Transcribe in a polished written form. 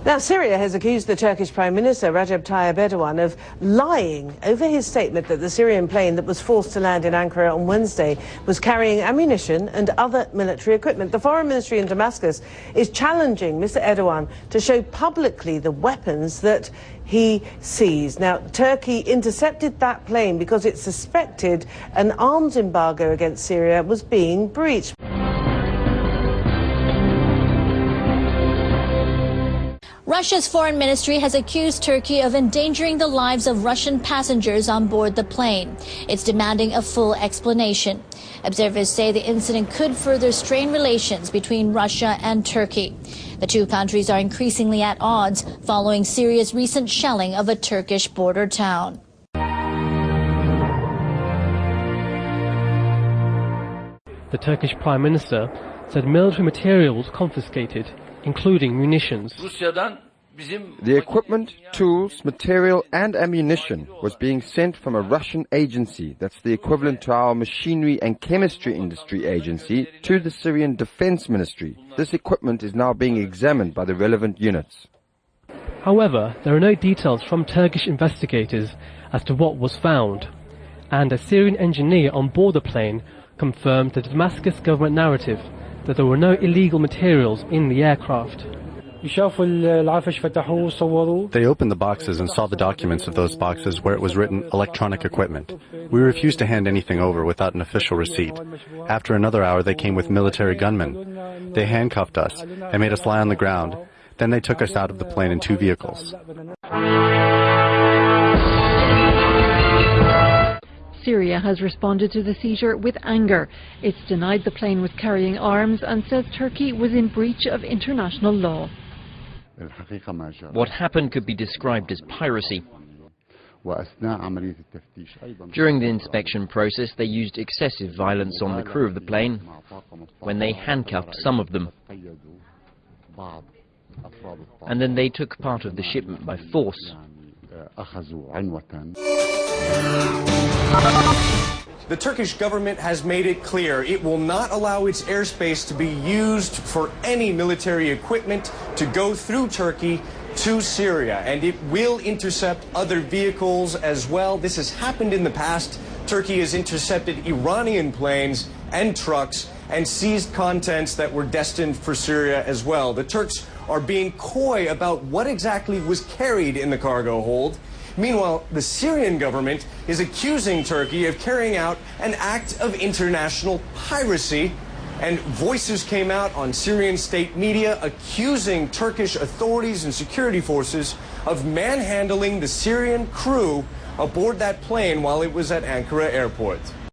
Now, Syria has accused the Turkish Prime Minister, Recep Tayyip Erdogan, of lying over his statement that the Syrian plane that was forced to land in Ankara on Wednesday was carrying ammunition and other military equipment. The Foreign Ministry in Damascus is challenging Mr. Erdogan to show publicly the weapons that he seized. Now, Turkey intercepted that plane because it suspected an arms embargo against Syria was being breached. Russia's foreign ministry has accused Turkey of endangering the lives of Russian passengers on board the plane. It's demanding a full explanation. Observers say the incident could further strain relations between Russia and Turkey. The two countries are increasingly at odds following Syria's recent shelling of a Turkish border town. The Turkish Prime Minister said military material was confiscated, including munitions. The equipment, tools, material and ammunition was being sent from a Russian agency that's the equivalent to our machinery and chemistry industry agency to the Syrian Defense Ministry. This equipment is now being examined by the relevant units. However, there are no details from Turkish investigators as to what was found, and a Syrian engineer on board the plane confirmed the Damascus government narrative that there were no illegal materials in the aircraft. They opened the boxes and saw the documents of those boxes where it was written electronic equipment. We refused to hand anything over without an official receipt. After another hour they came with military gunmen. They handcuffed us and made us lie on the ground. Then they took us out of the plane in two vehicles. Syria has responded to the seizure with anger. It's denied the plane was carrying arms and says Turkey was in breach of international law. What happened could be described as piracy. During the inspection process, they used excessive violence on the crew of the plane when they handcuffed some of them. And then they took part of the shipment by force. The Turkish government has made it clear it will not allow its airspace to be used for any military equipment to go through Turkey to Syria, and it will intercept other vehicles as well. This has happened in the past. Turkey has intercepted Iranian planes and trucks and seized contents that were destined for Syria as well. The Turks are being coy about what exactly was carried in the cargo hold. Meanwhile, the Syrian government is accusing Turkey of carrying out an act of international piracy, and voices came out on Syrian state media accusing Turkish authorities and security forces of manhandling the Syrian crew aboard that plane while it was at Ankara airport.